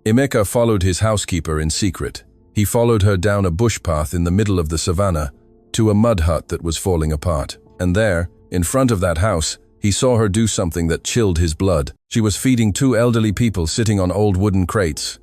Emeka followed his housekeeper in secret. He followed her down a bush path in the middle of the savannah to a mud hut that was falling apart. And there, in front of that house, he saw her do something that chilled his blood. She was feeding two elderly people sitting on old wooden crates.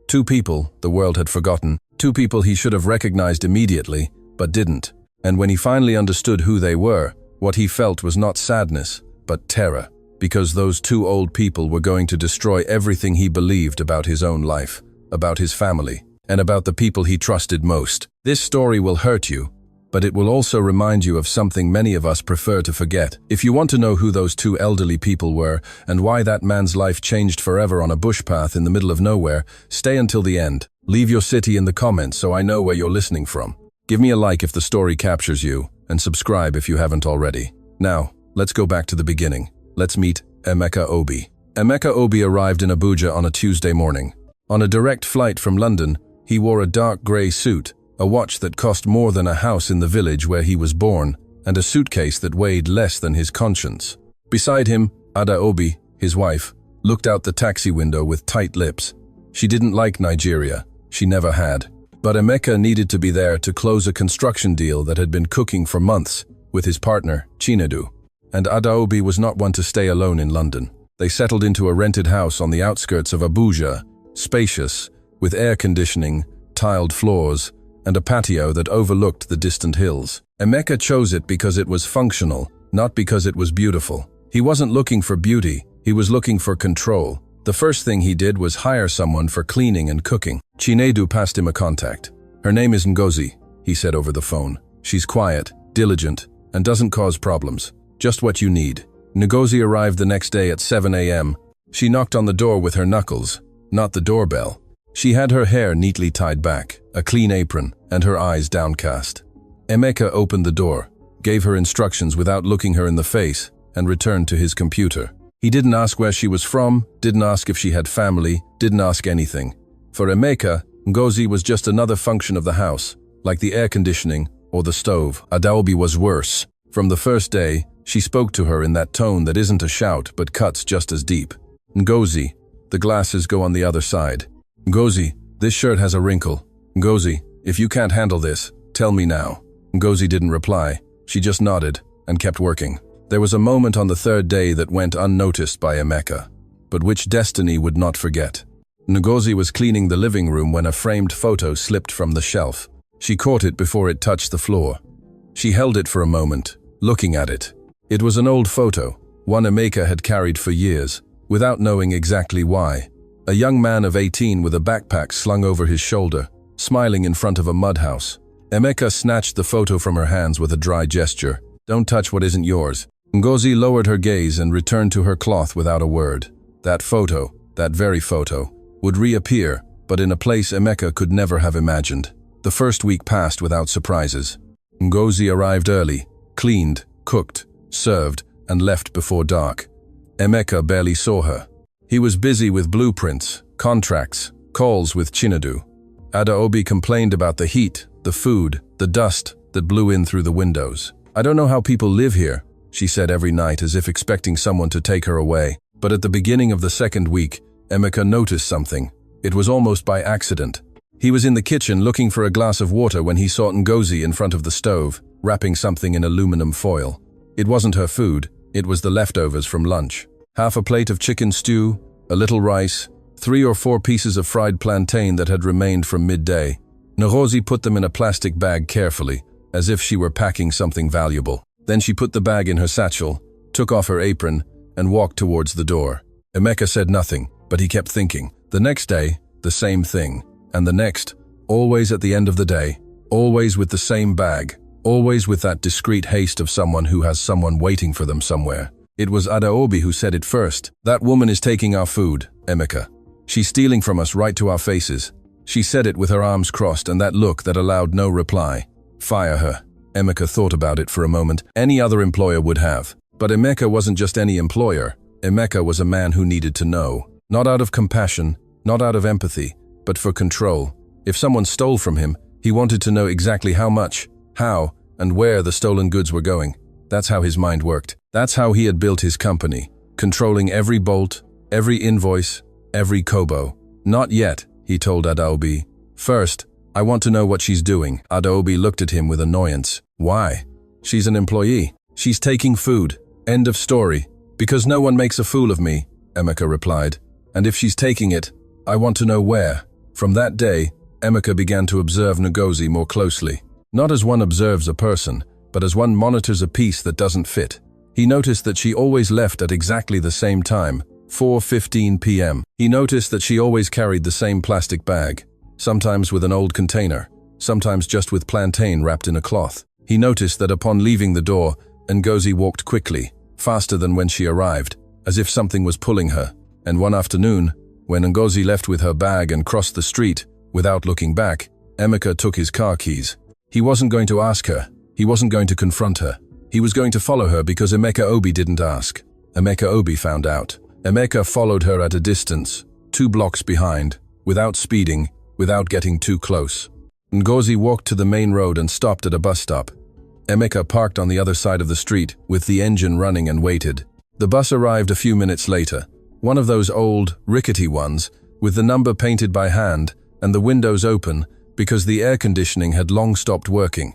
Two people the world had forgotten. Two people he should have recognized immediately, but didn't. And when he finally understood who they were, what he felt was not sadness, but terror. Because those two old people were going to destroy everything he believed about his own life, about his family, and about the people he trusted most. This story will hurt you, but it will also remind you of something many of us prefer to forget. If you want to know who those two elderly people were and why that man's life changed forever on a bush path in the middle of nowhere, stay until the end. Leave your city in the comments so I know where you're listening from. Give me a like if the story captures you, and subscribe if you haven't already. Now, let's go back to the beginning. Let's meet Emeka Obi. Emeka Obi arrived in Abuja on a Tuesday morning. On a direct flight from London, he wore a dark grey suit, a watch that cost more than a house in the village where he was born, and a suitcase that weighed less than his conscience. Beside him, Ada Obi, his wife, looked out the taxi window with tight lips. She didn't like Nigeria. She never had. But Emeka needed to be there to close a construction deal that had been cooking for months with his partner, Chinedu. And Ada Obi was not one to stay alone in London. They settled into a rented house on the outskirts of Abuja, spacious, with air conditioning, tiled floors, and a patio that overlooked the distant hills. Emeka chose it because it was functional, not because it was beautiful. He wasn't looking for beauty, he was looking for control. The first thing he did was hire someone for cleaning and cooking. Chinedu passed him a contact. "Her name is Ngozi," he said over the phone. "She's quiet, diligent, and doesn't cause problems. Just what you need." Ngozi arrived the next day at 7 a.m. She knocked on the door with her knuckles, not the doorbell. She had her hair neatly tied back, a clean apron, and her eyes downcast. Emeka opened the door, gave her instructions without looking her in the face, and returned to his computer. He didn't ask where she was from, didn't ask if she had family, didn't ask anything. For Emeka, Ngozi was just another function of the house, like the air conditioning or the stove. Ada Obi was worse. From the first day, she spoke to her in that tone that isn't a shout but cuts just as deep. "Ngozi, the glasses go on the other side. Ngozi, this shirt has a wrinkle. Ngozi, if you can't handle this, tell me now." Ngozi didn't reply. She just nodded and kept working. There was a moment on the third day that went unnoticed by Emeka, but which destiny would not forget. Ngozi was cleaning the living room when a framed photo slipped from the shelf. She caught it before it touched the floor. She held it for a moment, looking at it. It was an old photo, one Emeka had carried for years, without knowing exactly why. A young man of 18 with a backpack slung over his shoulder, smiling in front of a mud house. Emeka snatched the photo from her hands with a dry gesture. "Don't touch what isn't yours." Ngozi lowered her gaze and returned to her cloth without a word. That photo, that very photo, would reappear, but in a place Emeka could never have imagined. The first week passed without surprises. Ngozi arrived early, cleaned, cooked, served, and left before dark. Emeka barely saw her. He was busy with blueprints, contracts, calls with Chinedu. Ada Obi complained about the heat, the food, the dust that blew in through the windows. "I don't know how people live here," she said every night as if expecting someone to take her away. But at the beginning of the second week, Emeka noticed something. It was almost by accident. He was in the kitchen looking for a glass of water when he saw Ngozi in front of the stove, wrapping something in aluminum foil. It wasn't her food, it was the leftovers from lunch. Half a plate of chicken stew, a little rice, 3 or 4 pieces of fried plantain that had remained from midday. Ngozi put them in a plastic bag carefully, as if she were packing something valuable. Then she put the bag in her satchel, took off her apron, and walked towards the door. Emeka said nothing, but he kept thinking. The next day, the same thing. And the next, always at the end of the day, always with the same bag, always with that discreet haste of someone who has someone waiting for them somewhere. It was Ada Obi who said it first. "That woman is taking our food, Emeka. She's stealing from us right to our faces." She said it with her arms crossed and that look that allowed no reply. "Fire her." Emeka thought about it for a moment. Any other employer would have. But Emeka wasn't just any employer. Emeka was a man who needed to know. Not out of compassion, not out of empathy, but for control. If someone stole from him, he wanted to know exactly how much, how, and where the stolen goods were going. That's how his mind worked. That's how he had built his company, controlling every bolt, every invoice, every kobo. Not yet, he told Adaobi. First, I want to know what she's doing. Adaobi looked at him with annoyance. Why? She's an employee. She's taking food. End of story. Because no one makes a fool of me, Emeka replied. And if she's taking it, I want to know where. From that day, Emeka began to observe Ngozi more closely. Not as one observes a person, but as one monitors a piece that doesn't fit. He noticed that she always left at exactly the same time, 4:15 p.m. He noticed that she always carried the same plastic bag, sometimes with an old container, sometimes just with plantain wrapped in a cloth. He noticed that upon leaving the door, Ngozi walked quickly, faster than when she arrived, as if something was pulling her. And one afternoon, when Ngozi left with her bag and crossed the street, without looking back, Emeka took his car keys. He wasn't going to ask her. He wasn't going to confront her. He was going to follow her because Emeka Obi didn't ask. Emeka Obi found out. Emeka followed her at a distance, 2 blocks behind, without speeding, without getting too close. Ngozi walked to the main road and stopped at a bus stop. Emeka parked on the other side of the street, with the engine running, and waited. The bus arrived a few minutes later, one of those old, rickety ones, with the number painted by hand and the windows open because the air conditioning had long stopped working.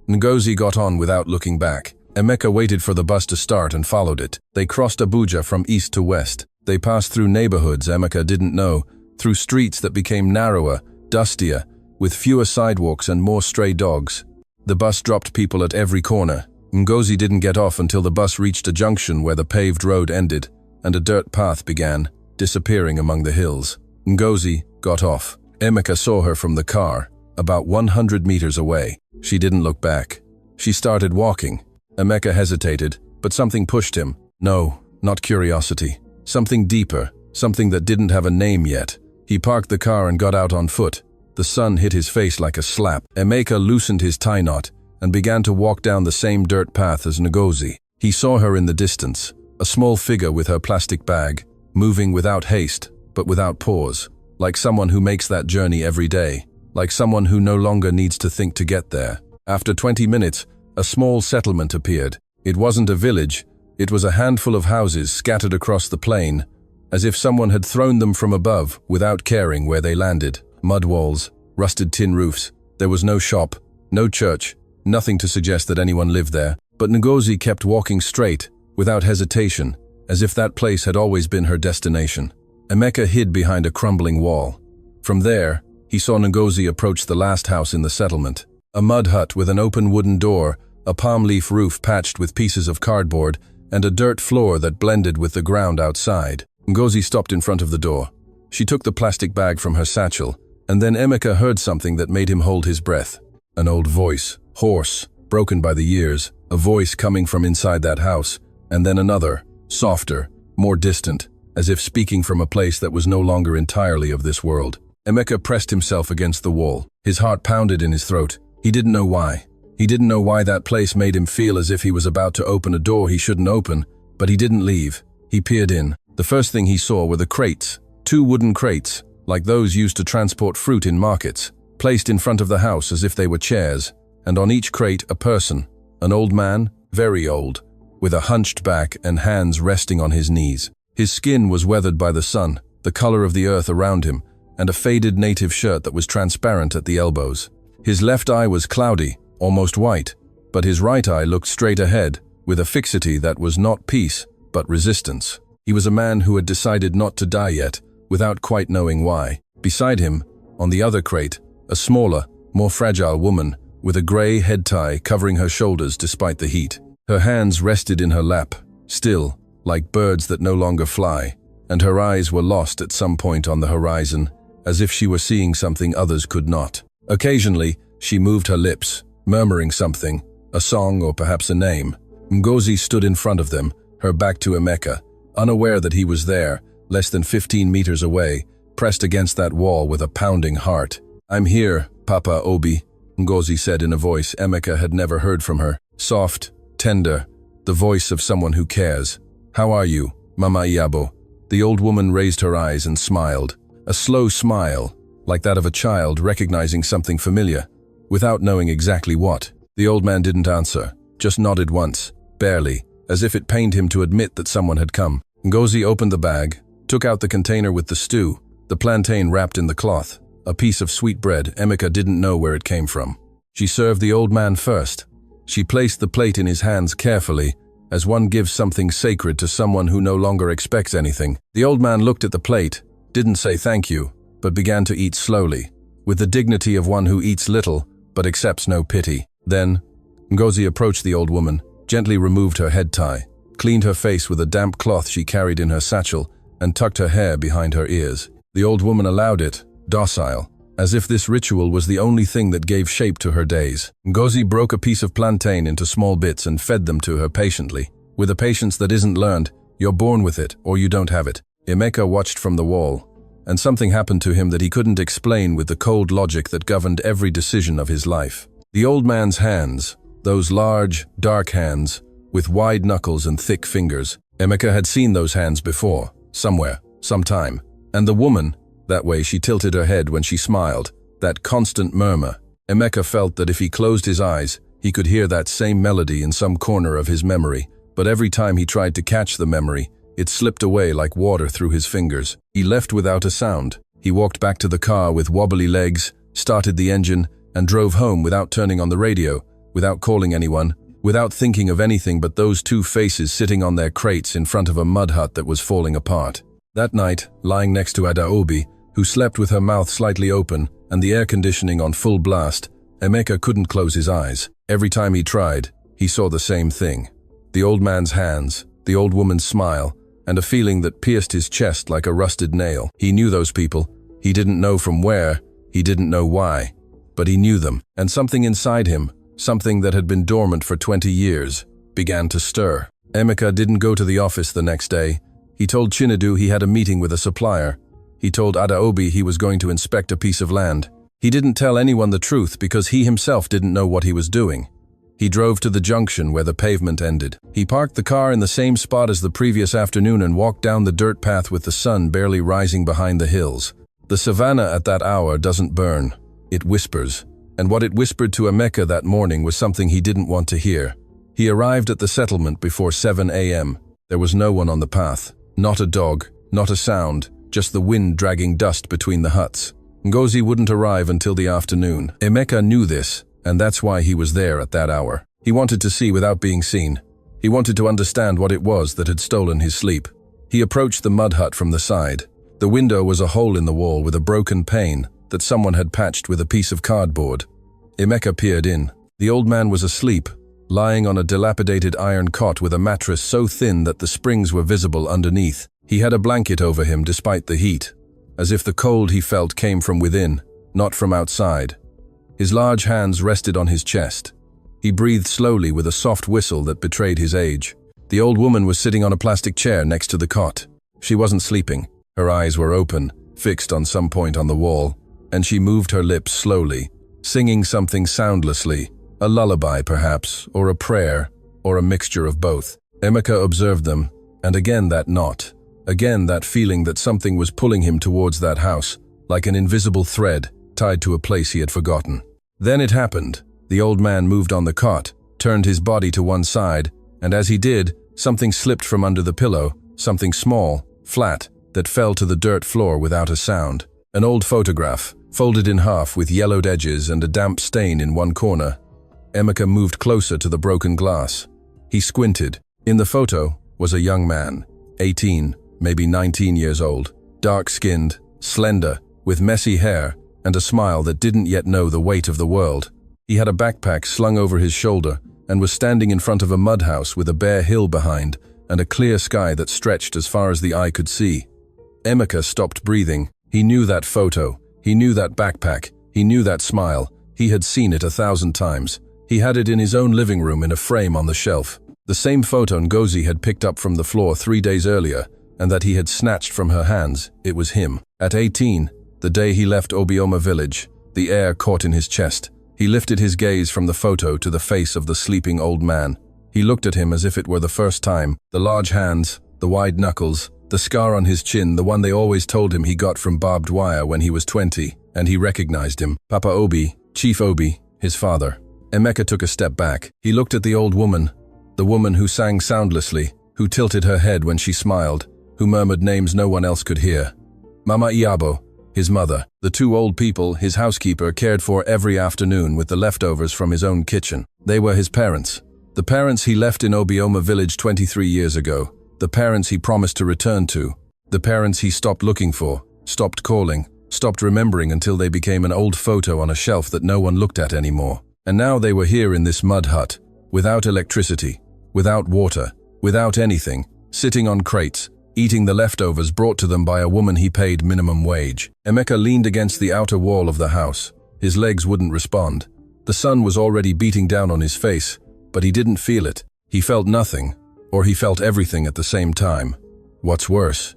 Ngozi got on without looking back. Emeka waited for the bus to start and followed it. They crossed Abuja from east to west. They passed through neighborhoods Emeka didn't know, through streets that became narrower, dustier, with fewer sidewalks and more stray dogs. The bus dropped people at every corner. Ngozi didn't get off until the bus reached a junction where the paved road ended and a dirt path began, disappearing among the hills. Ngozi got off. Emeka saw her from the car, about 100 meters away. She didn't look back. She started walking. Emeka hesitated, but something pushed him. No, not curiosity. Something deeper, something that didn't have a name yet. He parked the car and got out on foot. The sun hit his face like a slap. Emeka loosened his tie knot and began to walk down the same dirt path as Ngozi. He saw her in the distance, a small figure with her plastic bag, moving without haste, but without pause, like someone who makes that journey every day, like someone who no longer needs to think to get there. After 20 minutes, a small settlement appeared. It wasn't a village, it was a handful of houses scattered across the plain, as if someone had thrown them from above without caring where they landed. Mud walls, rusted tin roofs. There was no shop, no church, nothing to suggest that anyone lived there. But Ngozi kept walking straight, without hesitation, as if that place had always been her destination. Emeka hid behind a crumbling wall. From there, he saw Ngozi approach the last house in the settlement. A mud hut with an open wooden door, a palm leaf roof patched with pieces of cardboard, and a dirt floor that blended with the ground outside. Ngozi stopped in front of the door. She took the plastic bag from her satchel, and then Emeka heard something that made him hold his breath. An old voice, hoarse, broken by the years, a voice coming from inside that house, and then another, softer, more distant, as if speaking from a place that was no longer entirely of this world. Emeka pressed himself against the wall. His heart pounded in his throat. He didn't know why. He didn't know why that place made him feel as if he was about to open a door he shouldn't open, but he didn't leave. He peered in. The first thing he saw were the crates, 2 wooden crates, like those used to transport fruit in markets, placed in front of the house as if they were chairs, and on each crate a person, an old man, very old, with a hunched back and hands resting on his knees. His skin was weathered by the sun, the color of the earth around him, and a faded native shirt that was transparent at the elbows. His left eye was cloudy, almost white, but his right eye looked straight ahead, with a fixity that was not peace, but resistance. He was a man who had decided not to die yet, without quite knowing why. Beside him, on the other crate, a smaller, more fragile woman, with a gray head tie covering her shoulders despite the heat. Her hands rested in her lap, still, like birds that no longer fly, and her eyes were lost at some point on the horizon, as if she were seeing something others could not. Occasionally, she moved her lips, murmuring something, a song or perhaps a name. Ngozi stood in front of them, her back to Emeka, unaware that he was there, less than 15 meters away, pressed against that wall with a pounding heart. "I'm here, Papa Obi," Ngozi said in a voice Emeka had never heard from her. Soft, tender, the voice of someone who cares. "How are you, Mama Iyabo?" The old woman raised her eyes and smiled, a slow smile, like that of a child recognizing something familiar, without knowing exactly what. The old man didn't answer, just nodded once, barely, as if it pained him to admit that someone had come. Ngozi opened the bag, took out the container with the stew, the plantain wrapped in the cloth, a piece of sweet bread. Emeka didn't know where it came from. She served the old man first. She placed the plate in his hands carefully, as one gives something sacred to someone who no longer expects anything. The old man looked at the plate, didn't say thank you, but began to eat slowly, with the dignity of one who eats little but accepts no pity. Then, Ngozi approached the old woman, gently removed her head tie, cleaned her face with a damp cloth she carried in her satchel, and tucked her hair behind her ears. The old woman allowed it, docile, as if this ritual was the only thing that gave shape to her days. Ngozi broke a piece of plantain into small bits and fed them to her patiently. With a patience that isn't learned, you're born with it or you don't have it. Emeka watched from the wall, and something happened to him that he couldn't explain with the cold logic that governed every decision of his life. The old man's hands, those large, dark hands, with wide knuckles and thick fingers. Emeka had seen those hands before, somewhere, sometime. And the woman, that way she tilted her head when she smiled, that constant murmur. Emeka felt that if he closed his eyes, he could hear that same melody in some corner of his memory, but every time he tried to catch the memory, it slipped away like water through his fingers. He left without a sound. He walked back to the car with wobbly legs, started the engine, and drove home without turning on the radio, without calling anyone, without thinking of anything but those two faces sitting on their crates in front of a mud hut that was falling apart. That night, lying next to Adaobi, who slept with her mouth slightly open and the air conditioning on full blast, Emeka couldn't close his eyes. Every time he tried, he saw the same thing. The old man's hands, the old woman's smile, and a feeling that pierced his chest like a rusted nail. He knew those people. He didn't know from where, he didn't know why, but he knew them, and something inside him, something that had been dormant for 20 years, began to stir. Emeka didn't go to the office the next day. He told Chinedu he had a meeting with a supplier. He told Adaobi he was going to inspect a piece of land. He didn't tell anyone the truth because he himself didn't know what he was doing. He drove to the junction where the pavement ended. He parked the car in the same spot as the previous afternoon and walked down the dirt path with the sun barely rising behind the hills. The savannah at that hour doesn't burn, it whispers. And what it whispered to Emeka that morning was something he didn't want to hear. He arrived at the settlement before 7 a.m. There was no one on the path. Not a dog, not a sound, just the wind dragging dust between the huts. Ngozi wouldn't arrive until the afternoon. Emeka knew this, and that's why he was there at that hour. He wanted to see without being seen. He wanted to understand what it was that had stolen his sleep. He approached the mud hut from the side. The window was a hole in the wall with a broken pane that someone had patched with a piece of cardboard. Emeka peered in. The old man was asleep, lying on a dilapidated iron cot with a mattress so thin that the springs were visible underneath. He had a blanket over him despite the heat, as if the cold he felt came from within, not from outside. His large hands rested on his chest. He breathed slowly with a soft whistle that betrayed his age. The old woman was sitting on a plastic chair next to the cot. She wasn't sleeping. Her eyes were open, fixed on some point on the wall, and she moved her lips slowly, singing something soundlessly, a lullaby perhaps, or a prayer, or a mixture of both. Emeka observed them, and again that knot, again that feeling that something was pulling him towards that house, like an invisible thread tied to a place he had forgotten. Then it happened. The old man moved on the cot, turned his body to one side, and as he did, something slipped from under the pillow, something small, flat, that fell to the dirt floor without a sound. An old photograph, folded in half with yellowed edges and a damp stain in one corner. Emeka moved closer to the broken glass. He squinted. In the photo was a young man, 18, maybe 19 years old, dark-skinned, slender, with messy hair and a smile that didn't yet know the weight of the world. He had a backpack slung over his shoulder and was standing in front of a mud house with a bare hill behind and a clear sky that stretched as far as the eye could see. Emeka stopped breathing. He knew that photo. He knew that backpack. He knew that smile. He had seen it 1,000 times. He had it in his own living room in a frame on the shelf. The same photo Ngozi had picked up from the floor 3 days earlier and that he had snatched from her hands. It was him. At 18, the day he left Obioma village, the air caught in his chest. He lifted his gaze from the photo to the face of the sleeping old man. He looked at him as if it were the first time. The large hands, the wide knuckles, the scar on his chin, the one they always told him he got from barbed wire when he was 20, and he recognized him. Papa Obi, Chief Obi, his father. Emeka took a step back. He looked at the old woman, the woman who sang soundlessly, who tilted her head when she smiled, who murmured names no one else could hear. Mama Iabo, his mother. The two old people his housekeeper cared for every afternoon with the leftovers from his own kitchen. They were his parents. The parents he left in Obioma village 23 years ago. The parents he promised to return to. The parents he stopped looking for, stopped calling, stopped remembering until they became an old photo on a shelf that no one looked at anymore. And now they were here in this mud hut, without electricity, without water, without anything, sitting on crates, eating the leftovers brought to them by a woman he paid minimum wage. Emeka leaned against the outer wall of the house. His legs wouldn't respond. The sun was already beating down on his face, but he didn't feel it. He felt nothing, or he felt everything at the same time. What's worse?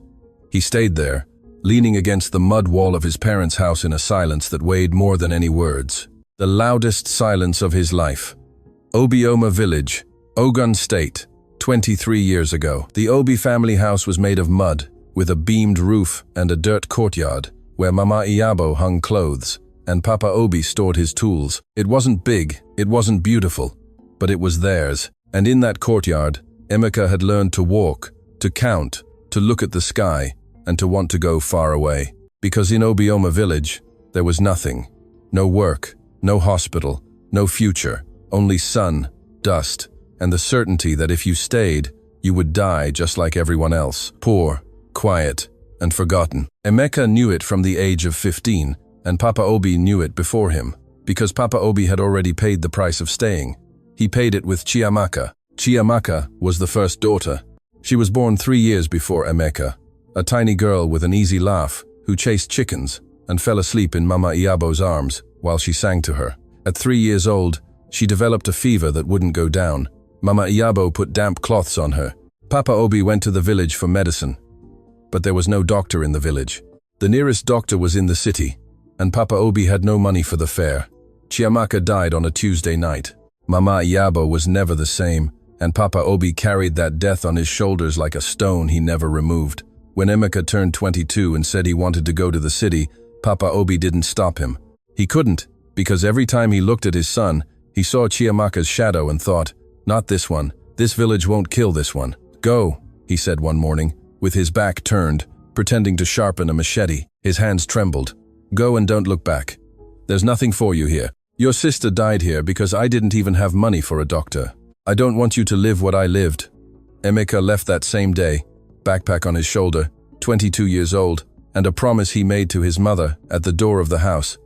He stayed there, leaning against the mud wall of his parents' house in a silence that weighed more than any words. The loudest silence of his life. Obioma village, Ogun State, 23 years ago. The Obi family house was made of mud, with a beamed roof and a dirt courtyard, where Mama Iyabo hung clothes, and Papa Obi stored his tools. It wasn't big, it wasn't beautiful, but it was theirs. And in that courtyard, Emeka had learned to walk, to count, to look at the sky, and to want to go far away. Because in Obioma village, there was nothing. No work, no hospital, no future, only sun, dust, and the certainty that if you stayed, you would die just like everyone else. Poor, quiet, and forgotten. Emeka knew it from the age of 15, and Papa Obi knew it before him, because Papa Obi had already paid the price of staying. He paid it with Chiamaka. Chiamaka was the first daughter. She was born 3 years before Emeka, a tiny girl with an easy laugh who chased chickens and fell asleep in Mama Iyabo's arms while she sang to her. At 3 years old, she developed a fever that wouldn't go down. Mama Iyabo put damp cloths on her. Papa Obi went to the village for medicine, but there was no doctor in the village. The nearest doctor was in the city, and Papa Obi had no money for the fare. Chiamaka died on a Tuesday night. Mama Iyabo was never the same, and Papa Obi carried that death on his shoulders like a stone he never removed. When Emeka turned 22 and said he wanted to go to the city, Papa Obi didn't stop him. He couldn't, because every time he looked at his son, he saw Chiamaka's shadow and thought, "Not this one. This village won't kill this one." "Go," he said one morning, with his back turned, pretending to sharpen a machete. His hands trembled. "Go and don't look back. There's nothing for you here. Your sister died here because I didn't even have money for a doctor. I don't want you to live what I lived." Emeka left that same day, backpack on his shoulder, 22 years old, and a promise he made to his mother at the door of the house.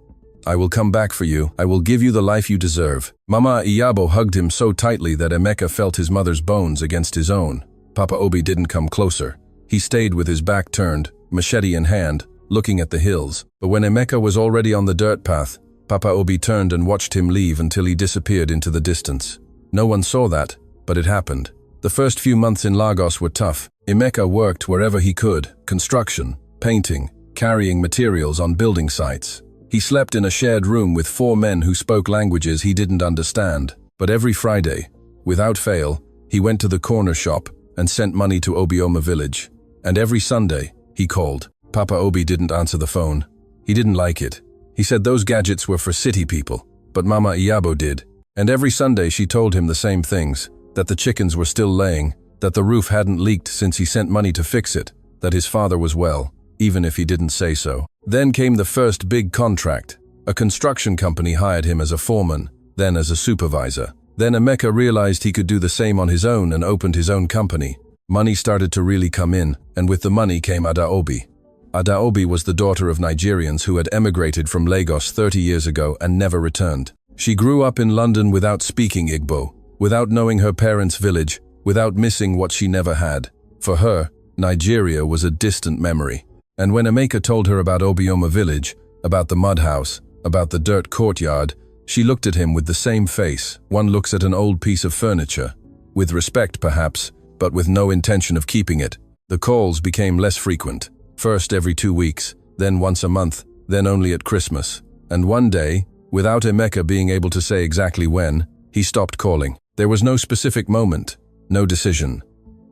"I will come back for you. I will give you the life you deserve." Mama Iyabo hugged him so tightly that Emeka felt his mother's bones against his own. Papa Obi didn't come closer. He stayed with his back turned, machete in hand, looking at the hills. But when Emeka was already on the dirt path, Papa Obi turned and watched him leave until he disappeared into the distance. No one saw that, but it happened. The first few months in Lagos were tough. Emeka worked wherever he could, construction, painting, carrying materials on building sites. He slept in a shared room with 4 men who spoke languages he didn't understand. But every Friday, without fail, he went to the corner shop and sent money to Obioma village. And every Sunday, he called. Papa Obi didn't answer the phone. He didn't like it. He said those gadgets were for city people, but Mama Iyabo did. And every Sunday she told him the same things, that the chickens were still laying, that the roof hadn't leaked since he sent money to fix it, that his father was well, even if he didn't say so. Then came the first big contract. A construction company hired him as a foreman, then as a supervisor. Then Emeka realized he could do the same on his own and opened his own company. Money started to really come in, and with the money came Adaobi. Adaobi was the daughter of Nigerians who had emigrated from Lagos 30 years ago and never returned. She grew up in London without speaking Igbo, without knowing her parents' village, without missing what she never had. For her, Nigeria was a distant memory. And when Emeka told her about Obioma village, about the mud house, about the dirt courtyard, she looked at him with the same face one looks at an old piece of furniture. With respect, perhaps, but with no intention of keeping it. The calls became less frequent. First every 2 weeks, then once a month, then only at Christmas. And one day, without Emeka being able to say exactly when, he stopped calling. There was no specific moment, no decision.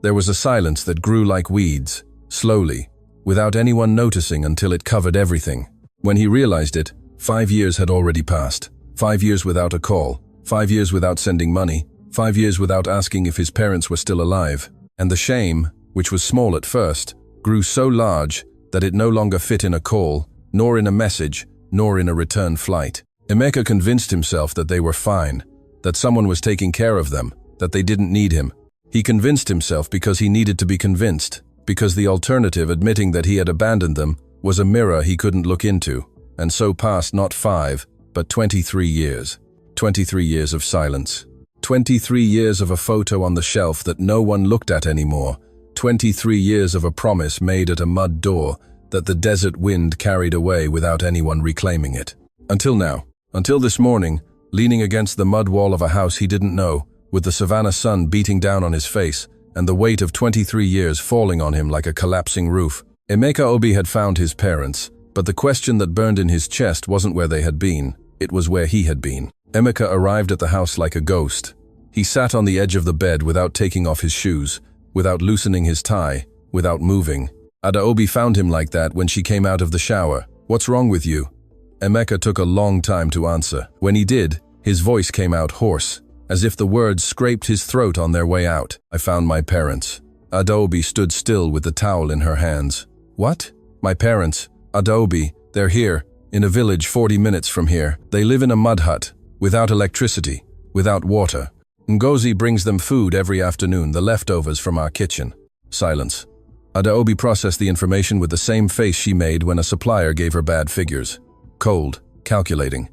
There was a silence that grew like weeds, slowly, without anyone noticing until it covered everything. When he realized it, 5 years had already passed. 5 years without a call, 5 years without sending money, 5 years without asking if his parents were still alive. And the shame, which was small at first, grew so large that it no longer fit in a call, nor in a message, nor in a return flight. Emeka convinced himself that they were fine, that someone was taking care of them, that they didn't need him. He convinced himself because he needed to be convinced, because the alternative, admitting that he had abandoned them, was a mirror he couldn't look into. And so passed not 5, but 23 years. 23 years of silence. 23 years of a photo on the shelf that no one looked at anymore. 23 years of a promise made at a mud door that the desert wind carried away without anyone reclaiming it. Until now. Until this morning, leaning against the mud wall of a house he didn't know, with the savannah sun beating down on his face and the weight of 23 years falling on him like a collapsing roof. Emeka Obi had found his parents, but the question that burned in his chest wasn't where they had been, it was where he had been. Emeka arrived at the house like a ghost. He sat on the edge of the bed without taking off his shoes, without loosening his tie, without moving. Ada Obi found him like that when she came out of the shower. "What's wrong with you?" Emeka took a long time to answer. When he did, his voice came out hoarse, as if the words scraped his throat on their way out. "I found my parents." Ada Obi stood still with the towel in her hands. "What? My parents? Ada Obi, they're here, in a village 40 minutes from here. They live in a mud hut, without electricity, without water. Ngozi brings them food every afternoon, the leftovers from our kitchen." Silence. Ada Obi processed the information with the same face she made when a supplier gave her bad figures. Cold, calculating.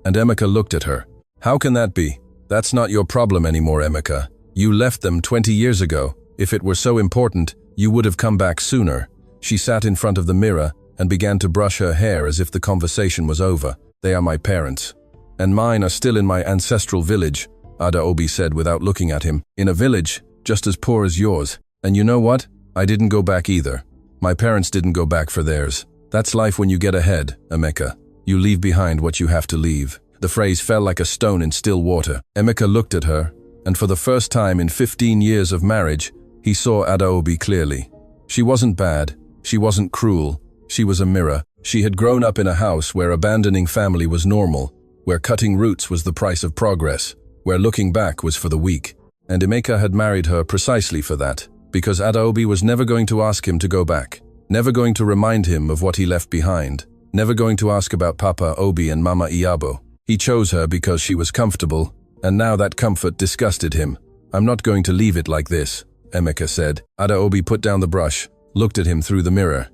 And Emeka looked at her. "How can that be? That's not your problem anymore, Emeka. You left them 20 years ago. If it were so important, you would have come back sooner." She sat in front of the mirror and began to brush her hair as if the conversation was over. "They are my parents. And mine are still in my ancestral village," Ada Obi said without looking at him. "In a village, just as poor as yours. And you know what? I didn't go back either. My parents didn't go back for theirs. That's life when you get ahead, Emeka. You leave behind what you have to leave." The phrase fell like a stone in still water. Emeka looked at her, and for the first time in 15 years of marriage, he saw Ada Obi clearly. She wasn't bad. She wasn't cruel. She was a mirror. She had grown up in a house where abandoning family was normal, where cutting roots was the price of progress, where looking back was for the weak. And Emeka had married her precisely for that, because Ada Obi was never going to ask him to go back, never going to remind him of what he left behind, never going to ask about Papa Obi and Mama Iyabo. He chose her because she was comfortable, and now that comfort disgusted him. "I'm not going to leave it like this," Emeka said. Ada Obi put down the brush, looked at him through the mirror.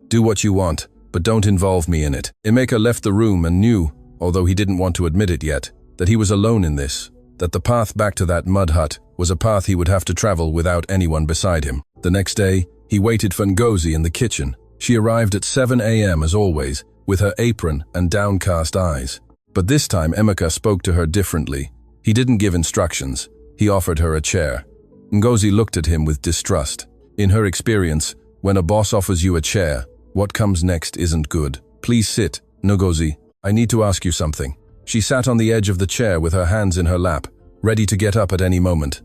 "Do what you want, but don't involve me in it." Emeka left the room and knew, although he didn't want to admit it yet, that he was alone in this, that the path back to that mud hut was a path he would have to travel without anyone beside him. The next day, he waited for Ngozi in the kitchen. She arrived at 7 a.m. as always, with her apron and downcast eyes. But this time Emeka spoke to her differently. He didn't give instructions. He offered her a chair. Ngozi looked at him with distrust. In her experience, when a boss offers you a chair, what comes next isn't good. "Please sit, Ngozi. I need to ask you something." She sat on the edge of the chair with her hands in her lap, ready to get up at any moment.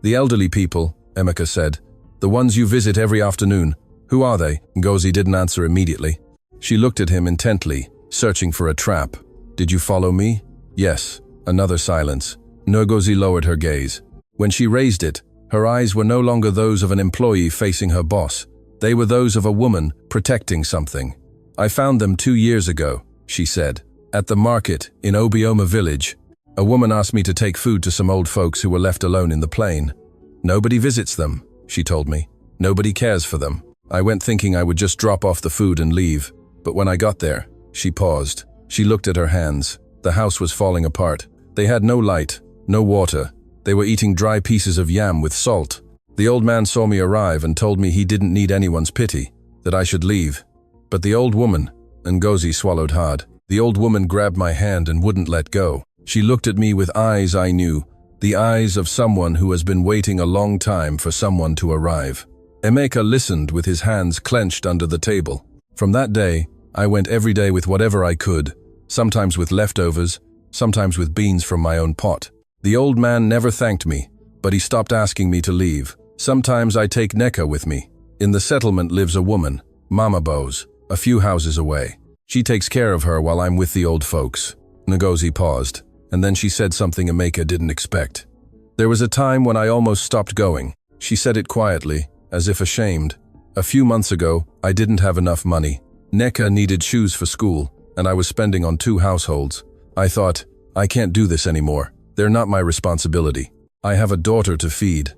"The elderly people," Emeka said. "The ones you visit every afternoon. Who are they?" Ngozi didn't answer immediately. She looked at him intently, searching for a trap. "Did you follow me?" "Yes." Another silence. Ngozi lowered her gaze. When she raised it, her eyes were no longer those of an employee facing her boss. They were those of a woman protecting something. "I found them 2 years ago," she said. "At the market in Obioma village. A woman asked me to take food to some old folks who were left alone in the plain. Nobody visits them," she told me. "Nobody cares for them. I went thinking I would just drop off the food and leave. But when I got there," she paused. She looked at her hands. The house was falling apart. They had no light, no water. They were eating dry pieces of yam with salt. The old man saw me arrive and told me he didn't need anyone's pity, that I should leave. But the old woman," Ngozi swallowed hard. "The old woman grabbed my hand and wouldn't let go. She looked at me with eyes I knew, the eyes of someone who has been waiting a long time for someone to arrive." Emeka listened with his hands clenched under the table. "From that day, I went every day with whatever I could, sometimes with leftovers, sometimes with beans from my own pot. The old man never thanked me, but he stopped asking me to leave. Sometimes I take Neka with me. In the settlement lives a woman, Mama Bose, a few houses away. She takes care of her while I'm with the old folks." Ngozi paused, and then she said something Emeka didn't expect. "There was a time when I almost stopped going." She said it quietly, as if ashamed. "A few months ago, I didn't have enough money. Neka needed shoes for school, and I was spending on 2 households. I thought, I can't do this anymore. They're not my responsibility. I have a daughter to feed.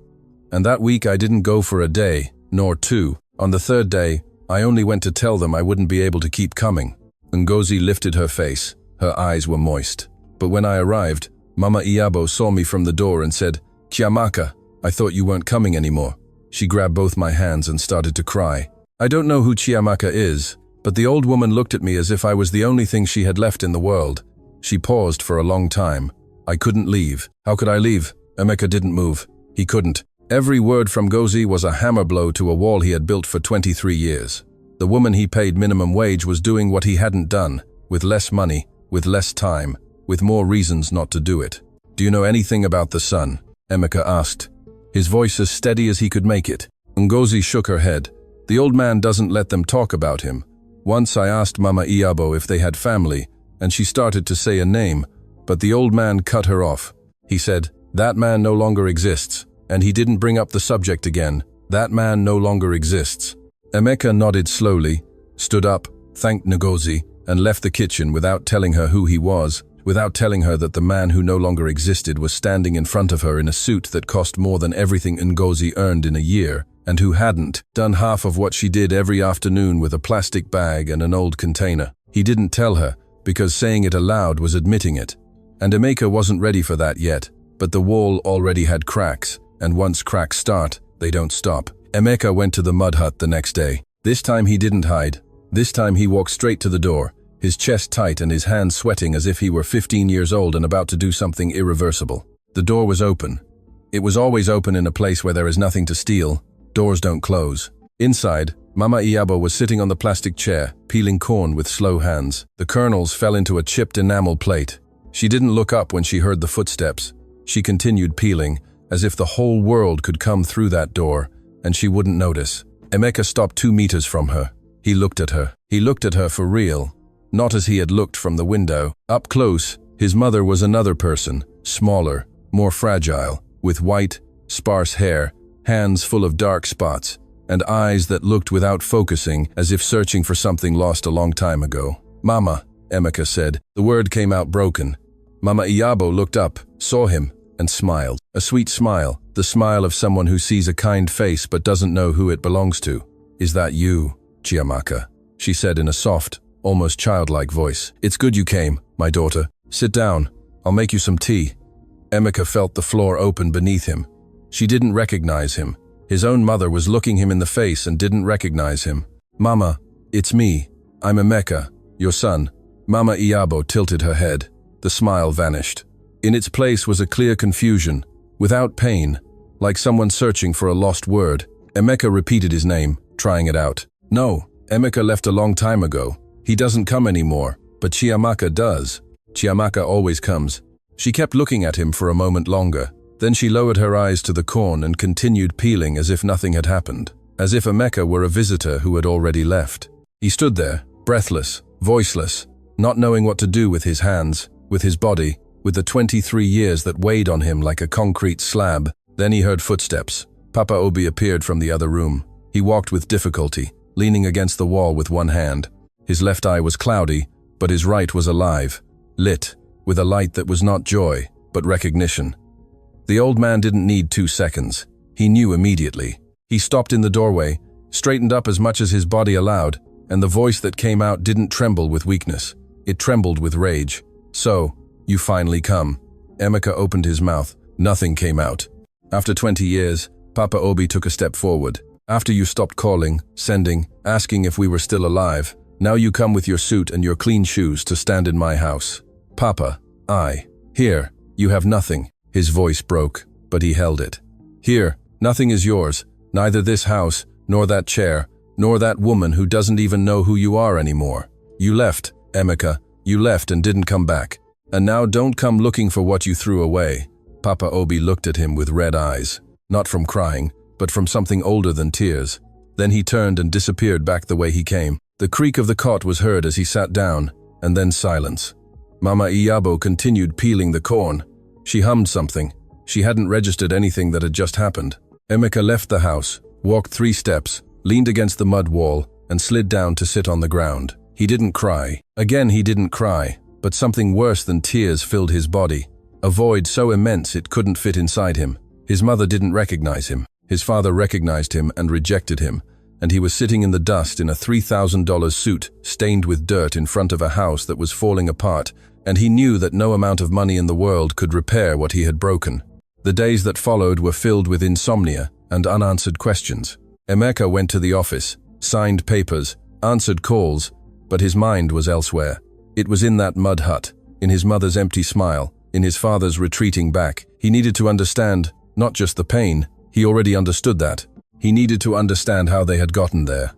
And that week I didn't go for a day, nor 2. On the 3rd day, I only went to tell them I wouldn't be able to keep coming. Ngozi lifted her face. Her eyes were moist. But when I arrived, Mama Iyabo saw me from the door and said, "Chiamaka, I thought you weren't coming anymore." She grabbed both my hands and started to cry. I don't know who Chiamaka is, but the old woman looked at me as if I was the only thing she had left in the world. She paused for a long time. I couldn't leave. How could I leave? Emeka didn't move. He couldn't. Every word from Ngozi was a hammer blow to a wall he had built for 23 years. The woman he paid minimum wage was doing what he hadn't done, with less money, with less time, with more reasons not to do it. "Do you know anything about the son?" Emeka asked, his voice as steady as he could make it. Ngozi shook her head. The old man doesn't let them talk about him. Once I asked Mama Iyabo if they had family, and she started to say a name, but the old man cut her off. He said, "That man no longer exists," and he didn't bring up the subject again. That man no longer exists. Emeka nodded slowly, stood up, thanked Ngozi, and left the kitchen without telling her who he was, without telling her that the man who no longer existed was standing in front of her in a suit that cost more than everything Ngozi earned in a year, and who hadn't done half of what she did every afternoon with a plastic bag and an old container. He didn't tell her, because saying it aloud was admitting it. And Emeka wasn't ready for that yet, but the wall already had cracks, and once cracks start, they don't stop. Emeka went to the mud hut the next day. This time he didn't hide. This time he walked straight to the door, his chest tight and his hands sweating as if he were 15 years old and about to do something irreversible. The door was open. It was always open in a place where there is nothing to steal. Doors don't close. Inside, Mama Iyabo was sitting on the plastic chair, peeling corn with slow hands. The kernels fell into a chipped enamel plate. She didn't look up when she heard the footsteps. She continued peeling, as if the whole world could come through that door, and she wouldn't notice. Emeka stopped 2 meters from her. He looked at her. He looked at her for real, not as he had looked from the window. Up close, his mother was another person, smaller, more fragile, with white, sparse hair, hands full of dark spots, and eyes that looked without focusing, as if searching for something lost a long time ago. "Mama," Emeka said. The word came out broken. Mama Iyabo looked up, saw him, and smiled. A sweet smile, the smile of someone who sees a kind face but doesn't know who it belongs to. "Is that you, Chiamaka?" she said in a soft, almost childlike voice. "It's good you came, my daughter. Sit down. I'll make you some tea." Emeka felt the floor open beneath him. She didn't recognize him. His own mother was looking him in the face and didn't recognize him. "Mama, it's me. I'm Emeka, your son." Mama Iyabo tilted her head. The smile vanished. In its place was a clear confusion, without pain, like someone searching for a lost word. Emeka repeated his name, trying it out. "No, Emeka left a long time ago. He doesn't come anymore, but Chiamaka does. Chiamaka always comes." She kept looking at him for a moment longer. Then she lowered her eyes to the corn and continued peeling as if nothing had happened, as if Emeka were a visitor who had already left. He stood there, breathless, voiceless, not knowing what to do with his hands, with his body, with the 23 years that weighed on him like a concrete slab. Then he heard footsteps. Papa Obi appeared from the other room. He walked with difficulty, leaning against the wall with one hand. His left eye was cloudy, but his right was alive, lit, with a light that was not joy, but recognition. The old man didn't need 2 seconds. He knew immediately. He stopped in the doorway, straightened up as much as his body allowed, and the voice that came out didn't tremble with weakness. It trembled with rage. "So, you finally come." Emeka opened his mouth. Nothing came out. "After 20 years, Papa Obi took a step forward. After you stopped calling, sending, asking if we were still alive, now you come with your suit and your clean shoes to stand in my house. Papa, here, you have nothing." His voice broke, but he held it. "Here, nothing is yours, neither this house, nor that chair, nor that woman who doesn't even know who you are anymore. You left, Emeka, you left and didn't come back. And now don't come looking for what you threw away." Papa Obi looked at him with red eyes, not from crying, but from something older than tears. Then he turned and disappeared back the way he came. The creak of the cot was heard as he sat down, and then silence. Mama Iyabo continued peeling the corn. She hummed something. She hadn't registered anything that had just happened. Emeka left the house, walked 3 steps, leaned against the mud wall, and slid down to sit on the ground. He didn't cry. Again, he didn't cry, but something worse than tears filled his body. A void so immense it couldn't fit inside him. His mother didn't recognize him. His father recognized him and rejected him, and he was sitting in the dust in a $3,000 suit, stained with dirt in front of a house that was falling apart, and he knew that no amount of money in the world could repair what he had broken. The days that followed were filled with insomnia and unanswered questions. Emeka went to the office, signed papers, answered calls, but his mind was elsewhere. It was in that mud hut, in his mother's empty smile, in his father's retreating back. He needed to understand, not just the pain, he already understood that. He needed to understand how they had gotten there.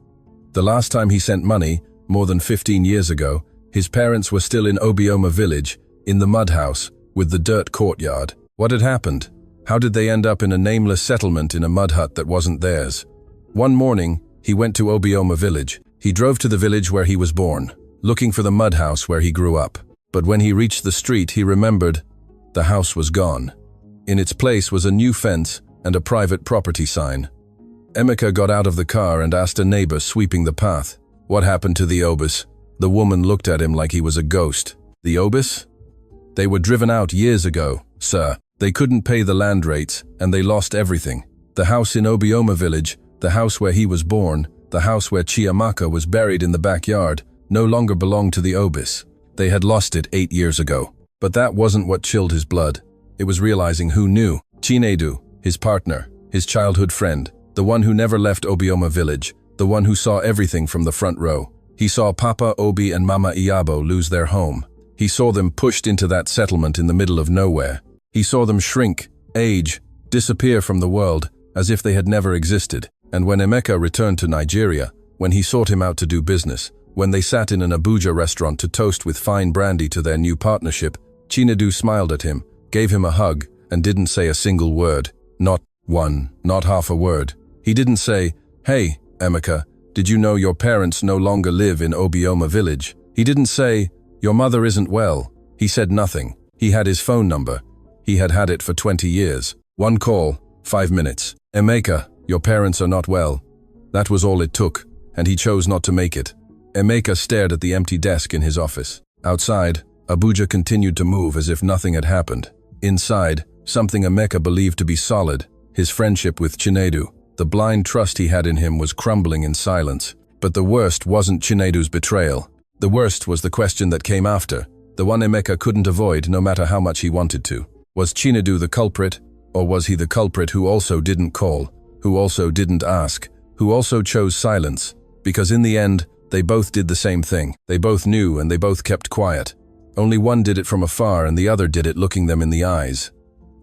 The last time he sent money, more than 15 years ago, his parents were still in Obioma village, in the mud house, with the dirt courtyard. What had happened? How did they end up in a nameless settlement in a mud hut that wasn't theirs? One morning, he went to Obioma village. He drove to the village where he was born, looking for the mud house where he grew up. But when he reached the street, he remembered the house was gone. In its place was a new fence and a private property sign. Emeka got out of the car and asked a neighbor sweeping the path, "What happened to the obus?" The woman looked at him like he was a ghost. "The obus? They were driven out years ago, sir. They couldn't pay the land rates, and they lost everything. The house in Obioma village, the house where he was born, the house where Chiamaka was buried in the backyard, no longer belonged to the obus. They had lost it 8 years ago." But that wasn't what chilled his blood. It was realizing who knew. Chinedu, his partner, his childhood friend, the one who never left Obioma village, the one who saw everything from the front row. He saw Papa Obi and Mama Iyabo lose their home. He saw them pushed into that settlement in the middle of nowhere. He saw them shrink, age, disappear from the world, as if they had never existed. And when Emeka returned to Nigeria, when he sought him out to do business, when they sat in an Abuja restaurant to toast with fine brandy to their new partnership, Chinedu smiled at him, gave him a hug, and didn't say a single word. Not one, not half a word. He didn't say, "Hey, Emeka, did you know your parents no longer live in Obioma village?" He didn't say, "Your mother isn't well." He said nothing. He had his phone number. He had had it for 20 years. One call, 5 minutes. "Emeka, your parents are not well." That was all it took, and he chose not to make it. Emeka stared at the empty desk in his office. Outside, Abuja continued to move as if nothing had happened. Inside, something Emeka believed to be solid, his friendship with Chinedu. The blind trust he had in him was crumbling in silence. But the worst wasn't Chinedu's betrayal. The worst was the question that came after, the one Emeka couldn't avoid no matter how much he wanted to. Was Chinedu the culprit, or was he the culprit who also didn't call, who also didn't ask, who also chose silence? Because in the end, they both did the same thing. They both knew and they both kept quiet. Only one did it from afar and the other did it looking them in the eyes.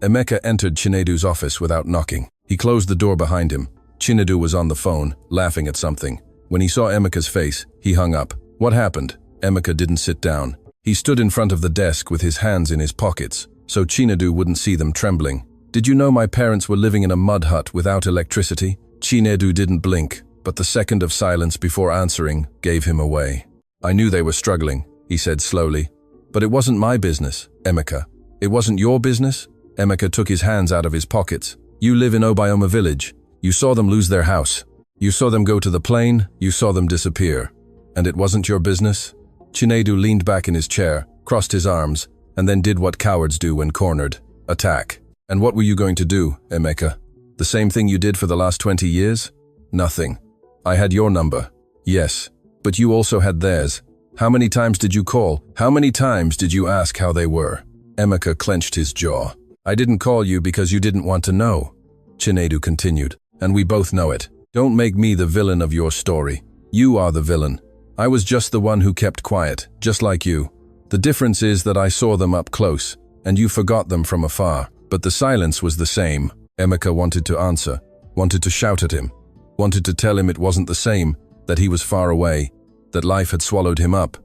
Emeka entered Chinedu's office without knocking. He closed the door behind him. Chinedu was on the phone, laughing at something. When he saw Emeka's face, he hung up. What happened? Emeka didn't sit down. He stood in front of the desk with his hands in his pockets, so Chinedu wouldn't see them trembling. "Did you know my parents were living in a mud hut without electricity?" Chinedu didn't blink, but the second of silence before answering gave him away. "I knew they were struggling," he said slowly. "But it wasn't my business, Emeka. It wasn't your business?" Emeka took his hands out of his pockets. "You live in Obioma village. You saw them lose their house. You saw them go to the plane. You saw them disappear. And it wasn't your business?" Chinedu leaned back in his chair, crossed his arms, and then did what cowards do when cornered. Attack. "And what were you going to do, Emeka? The same thing you did for the last 20 years? Nothing. I had your number. Yes. But you also had theirs. How many times did you call? How many times did you ask how they were?" Emeka clenched his jaw. "I didn't call you because you didn't want to know," Chinedu continued. "And we both know it. Don't make me the villain of your story. You are the villain. I was just the one who kept quiet, just like you. The difference is that I saw them up close, and you forgot them from afar. But the silence was the same." Emeka wanted to answer, wanted to shout at him, wanted to tell him it wasn't the same, that he was far away, that life had swallowed him up.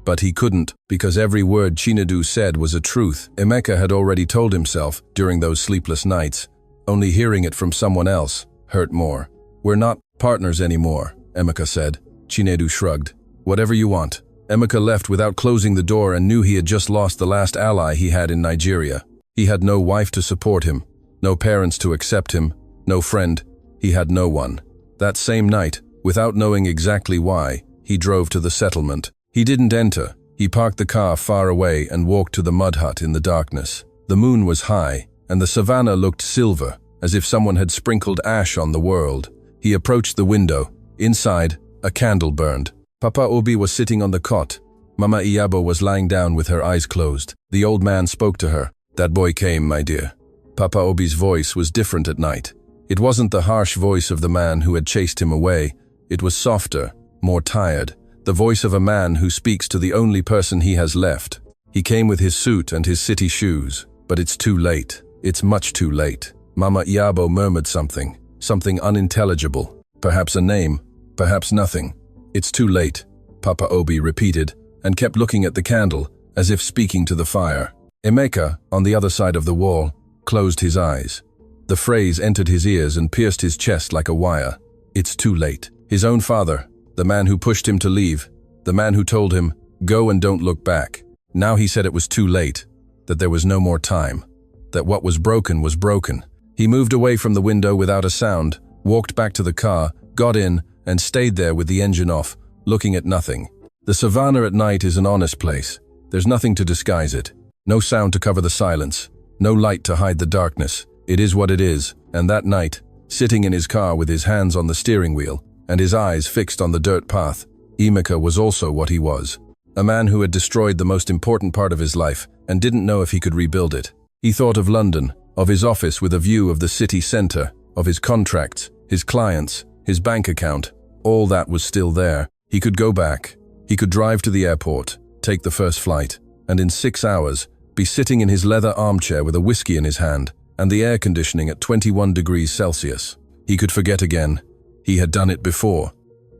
But he couldn't, because every word Chinedu said was a truth Emeka had already told himself during those sleepless nights. Only hearing it from someone else hurt more. "We're not partners anymore," Emeka said. Chinedu shrugged. "Whatever you want." Emeka left without closing the door and knew he had just lost the last ally he had in Nigeria. He had no wife to support him, no parents to accept him, no friend. He had no one. That same night, Without knowing exactly why, he drove to the settlement. He didn't enter. He parked the car far away and walked to the mud hut in the darkness. The moon was high, and the savannah looked silver, as if someone had sprinkled ash on the world. He approached the window. Inside, a candle burned. Papa Obi was sitting on the cot. Mama Iyabo was lying down with her eyes closed. The old man spoke to her. "That boy came, my dear." Papa Obi's voice was different at night. It wasn't the harsh voice of the man who had chased him away. It was softer, more tired, the voice of a man who speaks to the only person he has left. He came with his suit and his city shoes. But it's too late. It's much too late. Mama Iyabo murmured something unintelligible. Perhaps a name, perhaps nothing. "It's too late," Papa Obi repeated, and kept looking at the candle, as if speaking to the fire. Emeka, on the other side of the wall, closed his eyes. The phrase entered his ears and pierced his chest like a wire. It's too late. His own father, the man who pushed him to leave, the man who told him, "Go and don't look back." Now he said it was too late, that there was no more time, that what was broken was broken. He moved away from the window without a sound, walked back to the car, got in, and stayed there with the engine off, looking at nothing. The savannah at night is an honest place. There's nothing to disguise it. No sound to cover the silence. No light to hide the darkness. It is what it is, and that night, sitting in his car with his hands on the steering wheel, and his eyes fixed on the dirt path, Emeka was also what he was. A man who had destroyed the most important part of his life, and didn't know if he could rebuild it. He thought of London, of his office with a view of the city centre, of his contracts, his clients, his bank account. All that was still there. He could go back. He could drive to the airport, take the first flight, and in 6 hours, be sitting in his leather armchair with a whiskey in his hand, and the air conditioning at 21 degrees Celsius. He could forget again. He had done it before.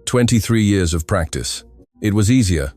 23 years of practice. It was easier.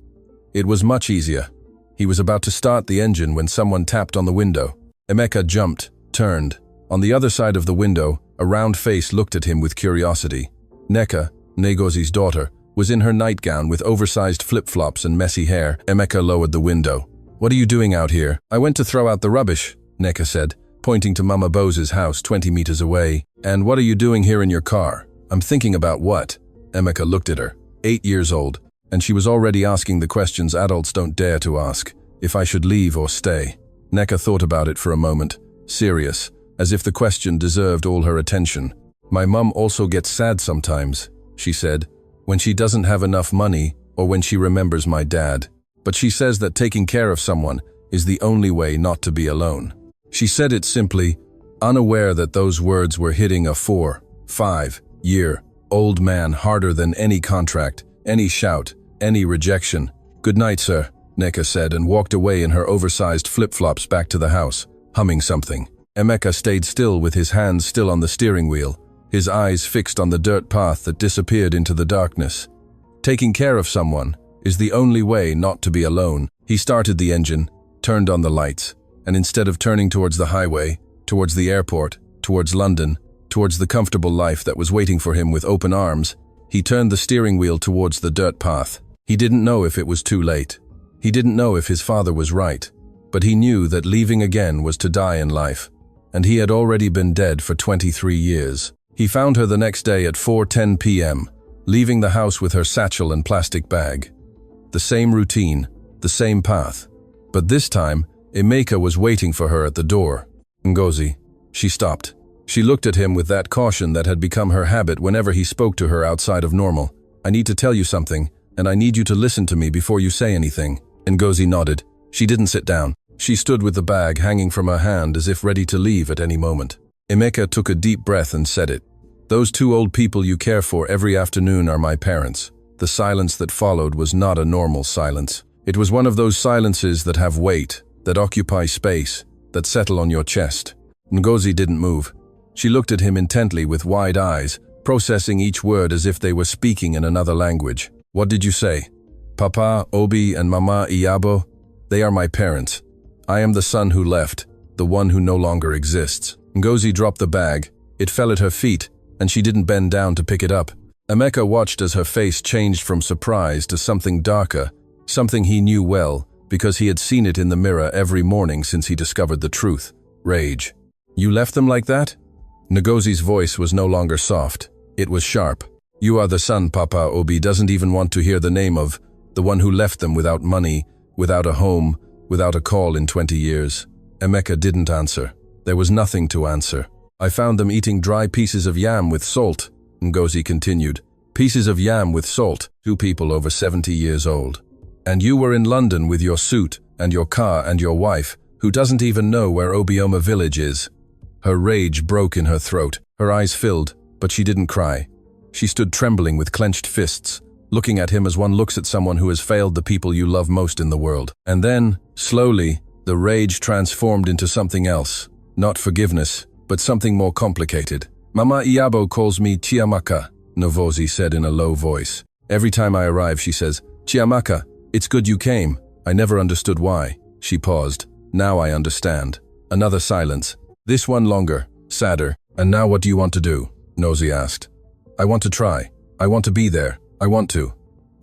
It was much easier. He was about to start the engine when someone tapped on the window. Emeka jumped, turned. On the other side of the window, a round face looked at him with curiosity. Nneka, Ngozi's daughter, was in her nightgown with oversized flip-flops and messy hair. Emeka lowered the window. "What are you doing out here?" "I went to throw out the rubbish," Nneka said, pointing to Mama Bose's house 20 meters away. "And what are you doing here in your car?" "I'm thinking about what?" Emeka looked at her. 8 years old, and she was already asking the questions adults don't dare to ask. If I should leave or stay. Nneka thought about it for a moment, serious, as if the question deserved all her attention. "My mum also gets sad sometimes," she said, "when she doesn't have enough money or when she remembers my dad. But she says that taking care of someone is the only way not to be alone." She said it simply, unaware that those words were hitting a 4-5-year-old man harder than any contract, any shout, any rejection. "Good night, sir," Nneka said, and walked away in her oversized flip-flops back to the house, humming something. Emeka stayed still with his hands still on the steering wheel, his eyes fixed on the dirt path that disappeared into the darkness. Taking care of someone is the only way not to be alone. He started the engine, turned on the lights, and instead of turning towards the highway, towards the airport, towards London, towards the comfortable life that was waiting for him with open arms, he turned the steering wheel towards the dirt path. He didn't know if it was too late. He didn't know if his father was right, but he knew that leaving again was to die in life, and he had already been dead for 23 years. He found her the next day at 4:10 p.m., leaving the house with her satchel and plastic bag. The same routine, the same path. But this time, Emeka was waiting for her at the door. "Ngozi." She stopped. She looked at him with that caution that had become her habit whenever he spoke to her outside of normal. "I need to tell you something, and I need you to listen to me before you say anything." Ngozi nodded. She didn't sit down. She stood with the bag hanging from her hand as if ready to leave at any moment. Emeka took a deep breath and said it. "Those 2 old people you care for every afternoon are my parents." The silence that followed was not a normal silence. It was one of those silences that have weight, that occupy space, that settle on your chest. Ngozi didn't move. She looked at him intently with wide eyes, processing each word as if they were speaking in another language. "What did you say?" "Papa, Obi, and Mama Iyabo, they are my parents. I am the son who left, the one who no longer exists." Ngozi dropped the bag. It fell at her feet, and she didn't bend down to pick it up. Emeka watched as her face changed from surprise to something darker, something he knew well, because he had seen it in the mirror every morning since he discovered the truth. Rage. "You left them like that?" Ngozi's voice was no longer soft. It was sharp. You are the son Papa Obi doesn't even want to hear the name of, the one who left them without money, without a home, without a call in 20 years. Emeka didn't answer. There was nothing to answer. I found them eating dry pieces of yam with salt, Ngozi continued. Pieces of yam with salt, 2 people over 70 years old. And you were in London with your suit and your car and your wife, who doesn't even know where Obioma village is. Her rage broke in her throat. Her eyes filled, but she didn't cry. She stood trembling with clenched fists, looking at him as one looks at someone who has failed the people you love most in the world. And then, slowly, the rage transformed into something else. Not forgiveness, but something more complicated. Mama Iyabo calls me Chiamaka, Ngozi said in a low voice. Every time I arrive, she says, Chiamaka, it's good you came. I never understood why. She paused. Now I understand. Another silence. This one longer, sadder. And now what do you want to do? Ngozi asked. I want to try. I want to be there. I want to.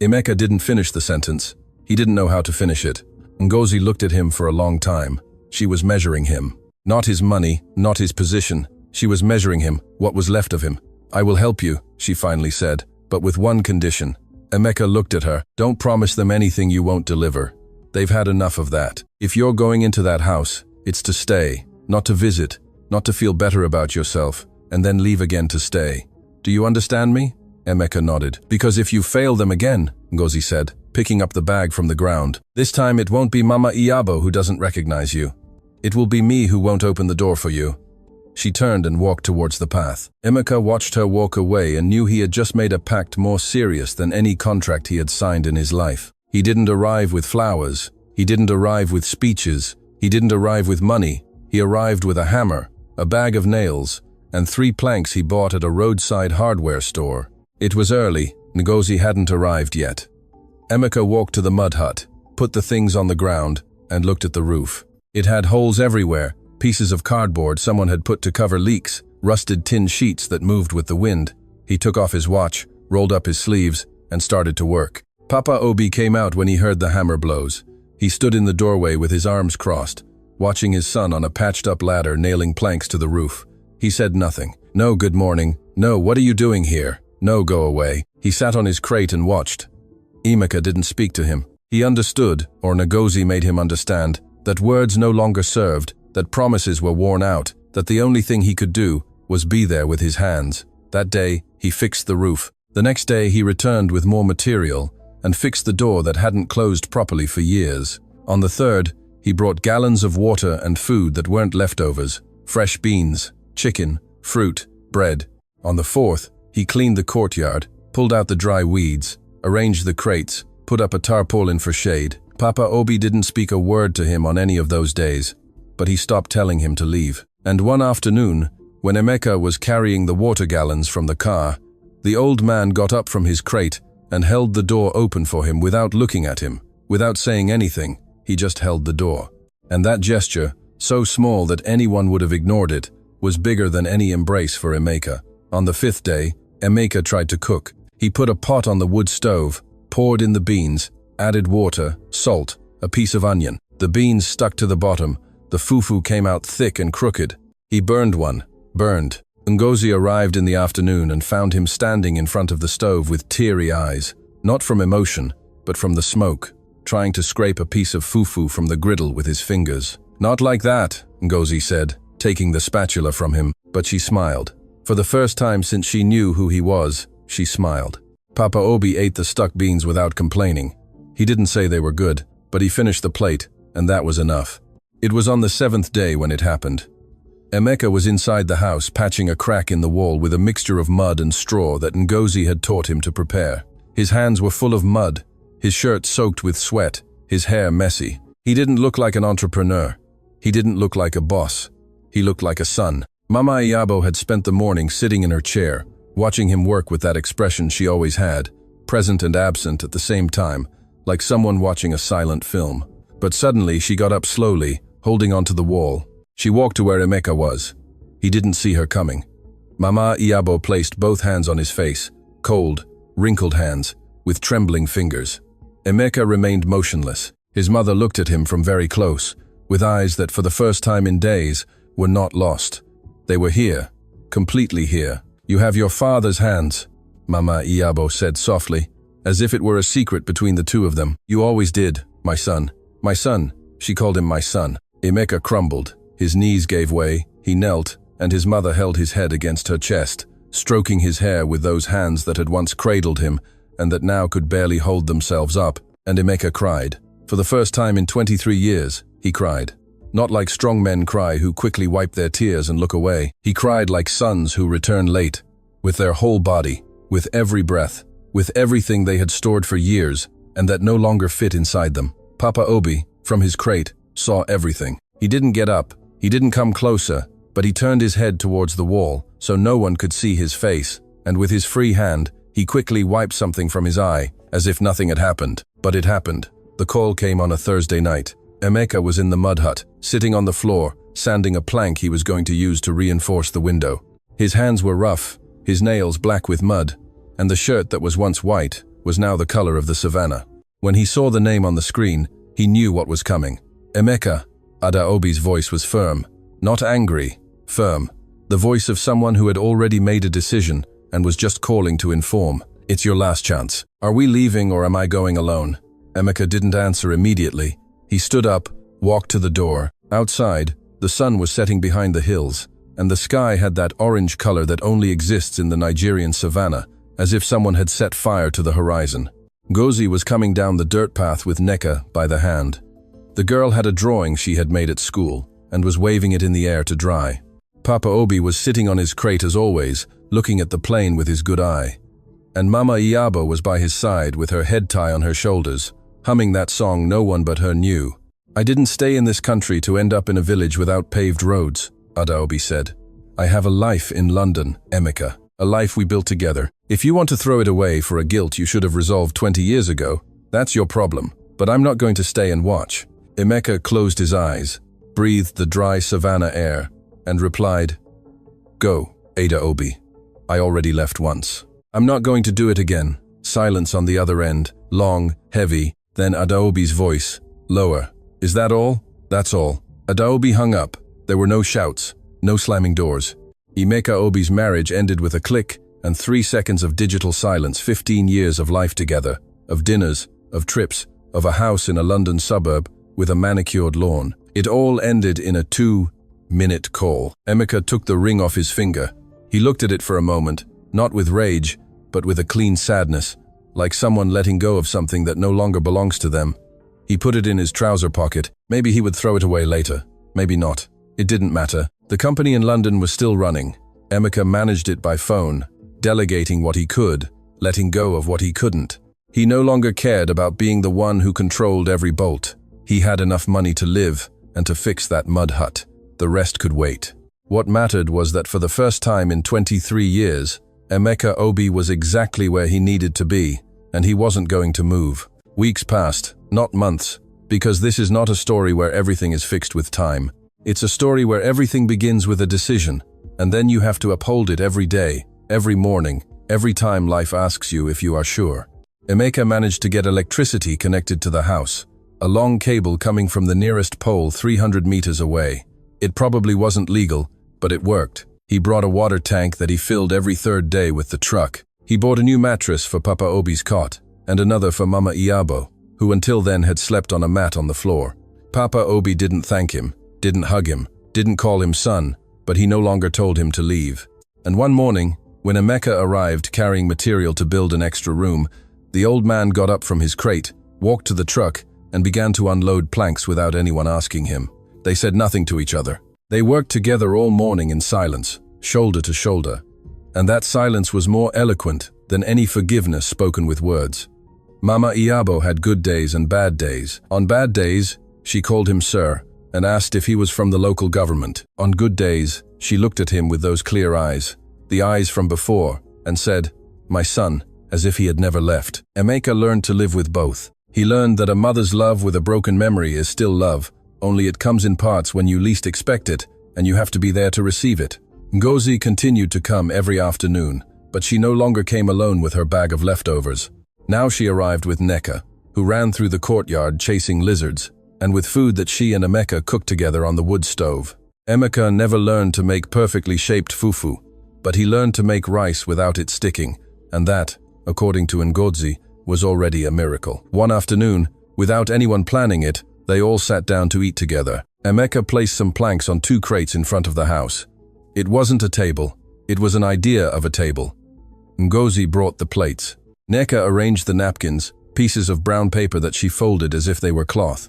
Emeka didn't finish the sentence. He didn't know how to finish it. Ngozi looked at him for a long time. She was measuring him. Not his money, not his position. She was measuring him, what was left of him. I will help you, she finally said, but with one condition. Emeka looked at her. Don't promise them anything you won't deliver. They've had enough of that. If you're going into that house, it's to stay, not to visit, not to feel better about yourself, and then leave again to stay. Do you understand me? Emeka nodded. Because if you fail them again, Ngozi said, picking up the bag from the ground, this time it won't be Mama Iyabo who doesn't recognize you. It will be me who won't open the door for you. She turned and walked towards the path. Emeka watched her walk away and knew he had just made a pact more serious than any contract he had signed in his life. He didn't arrive with flowers. He didn't arrive with speeches. He didn't arrive with money. He arrived with a hammer, a bag of nails, and 3 planks he bought at a roadside hardware store. It was early. Ngozi hadn't arrived yet. Emeka walked to the mud hut, put the things on the ground, and looked at the roof. It had holes everywhere, pieces of cardboard someone had put to cover leaks, rusted tin sheets that moved with the wind. He took off his watch, rolled up his sleeves, and started to work. Papa Obi came out when he heard the hammer blows. He stood in the doorway with his arms crossed, watching his son on a patched-up ladder nailing planks to the roof. He said nothing. No good morning. No, what are you doing here? No, go away. He sat on his crate and watched. Emeka didn't speak to him. He understood, or Ngozi made him understand, that words no longer served, that promises were worn out, that the only thing he could do was be there with his hands. That day, he fixed the roof. The next day, he returned with more material and fixed the door that hadn't closed properly for years. On the third, he brought gallons of water and food that weren't leftovers, fresh beans, chicken, fruit, bread. On the fourth, he cleaned the courtyard, pulled out the dry weeds, arranged the crates, put up a tarpaulin for shade. Papa Obi didn't speak a word to him on any of those days, but he stopped telling him to leave. And one afternoon, when Emeka was carrying the water gallons from the car, the old man got up from his crate and held the door open for him without looking at him, without saying anything. He just held the door. And that gesture, so small that anyone would have ignored it, was bigger than any embrace for Emeka. On the 5th day, Emeka tried to cook. He put a pot on the wood stove, poured in the beans, added water, salt, a piece of onion. The beans stuck to the bottom. The fufu came out thick and crooked. He burned one. Burned. Ngozi arrived in the afternoon and found him standing in front of the stove with teary eyes, not from emotion, but from the smoke, trying to scrape a piece of fufu from the griddle with his fingers. Not like that, Ngozi said, taking the spatula from him, but she smiled. For the first time since she knew who he was, she smiled. Papa Obi ate the stuck beans without complaining. He didn't say they were good, but he finished the plate, and that was enough. It was on the 7th day when it happened. Emeka was inside the house patching a crack in the wall with a mixture of mud and straw that Ngozi had taught him to prepare. His hands were full of mud, his shirt soaked with sweat, his hair messy. He didn't look like an entrepreneur. He didn't look like a boss. He looked like a son. Mama Iyabo had spent the morning sitting in her chair, watching him work with that expression she always had, present and absent at the same time, like someone watching a silent film. But suddenly she got up slowly, holding onto the wall. She walked to where Emeka was. He didn't see her coming. Mama Iyabo placed both hands on his face, cold, wrinkled hands, with trembling fingers. Emeka remained motionless. His mother looked at him from very close, with eyes that for the first time in days were not lost. They were here, completely here. You have your father's hands. Mama Iyabo said softly, as if it were a secret between the two of them. "You always did, my son. My son." She called him my son. Emeka crumbled. His knees gave way, he knelt, and his mother held his head against her chest, stroking his hair with those hands that had once cradled him and that now could barely hold themselves up. And Emeka cried. For the first time in 23 years, he cried. Not like strong men cry who quickly wipe their tears and look away. He cried like sons who return late, with their whole body, with every breath, with everything they had stored for years and that no longer fit inside them. Papa Obi, from his crate, saw everything. He didn't get up, he didn't come closer, but he turned his head towards the wall so no one could see his face, and with his free hand, he quickly wiped something from his eye, as if nothing had happened. But it happened. The call came on a Thursday night. Emeka was in the mud hut, sitting on the floor, sanding a plank he was going to use to reinforce the window. His hands were rough, his nails black with mud, and the shirt that was once white was now the color of the savannah. When he saw the name on the screen, he knew what was coming. Emeka. Adaobi's voice was firm, not angry, firm. The voice of someone who had already made a decision and was just calling to inform. "It's your last chance. Are we leaving or am I going alone?" Emeka didn't answer immediately. He stood up, walked to the door. Outside, the sun was setting behind the hills, and the sky had that orange color that only exists in the Nigerian savannah, as if someone had set fire to the horizon. Ngozi was coming down the dirt path with Nneka by the hand. The girl had a drawing she had made at school, and was waving it in the air to dry. Papa Obi was sitting on his crate as always, looking at the plain with his good eye. And Mama Iyabo was by his side with her head tie on her shoulders, humming that song no one but her knew. "I didn't stay in this country to end up in a village without paved roads," Adaobi said. "I have a life in London, Emeka, a life we built together. If you want to throw it away for a guilt you should have resolved 20 years ago, that's your problem, but I'm not going to stay and watch." Emeka closed his eyes, breathed the dry savannah air, and replied, "Go, Adaobi. I already left once. I'm not going to do it again." Silence on the other end, long, heavy, then Adaobi's voice, lower. "Is that all?" "That's all." Adaobi hung up. There were no shouts, no slamming doors. Emeka Obi's marriage ended with a click and 3 seconds of digital silence. 15 years of life together, of dinners, of trips, of a house in a London suburb with a manicured lawn. It all ended in a 2-minute call. Emeka took the ring off his finger. He looked at it for a moment, not with rage, but with a clean sadness, like someone letting go of something that no longer belongs to them. He put it in his trouser pocket. Maybe he would throw it away later. Maybe not. It didn't matter. The company in London was still running. Emeka managed it by phone, delegating what he could, letting go of what he couldn't. He no longer cared about being the one who controlled every bolt. He had enough money to live and to fix that mud hut. The rest could wait. What mattered was that for the first time in 23 years, Emeka Obi was exactly where he needed to be, and he wasn't going to move. Weeks passed, not months, because this is not a story where everything is fixed with time. It's a story where everything begins with a decision, and then you have to uphold it every day, every morning, every time life asks you if you are sure. Emeka managed to get electricity connected to the house, a long cable coming from the nearest pole 300 meters away. It probably wasn't legal, but it worked. He brought a water tank that he filled every third day with the truck. He bought a new mattress for Papa Obi's cot, and another for Mama Iyabo, who until then had slept on a mat on the floor. Papa Obi didn't thank him, didn't hug him, didn't call him son, but he no longer told him to leave. And one morning, when Emeka arrived carrying material to build an extra room, the old man got up from his crate, walked to the truck, and began to unload planks without anyone asking him. They said nothing to each other. They worked together all morning in silence, shoulder to shoulder, and that silence was more eloquent than any forgiveness spoken with words. Mama Iyabo had good days and bad days. On bad days, she called him sir and asked if he was from the local government. On good days, she looked at him with those clear eyes, the eyes from before, and said, "My son," as if he had never left. Emeka learned to live with both. He learned that a mother's love with a broken memory is still love, only it comes in parts when you least expect it, and you have to be there to receive it. Ngozi continued to come every afternoon, but she no longer came alone with her bag of leftovers. Now she arrived with Nneka, who ran through the courtyard chasing lizards, and with food that she and Emeka cooked together on the wood stove. Emeka never learned to make perfectly shaped fufu, but he learned to make rice without it sticking, And that, according to Ngozi, was already a miracle. One afternoon, without anyone planning it, they all sat down to eat together. Emeka placed some planks on 2 crates in front of the house. It wasn't a table, it was an idea of a table. Ngozi brought the plates. Nneka arranged the napkins, pieces of brown paper that she folded as if they were cloth.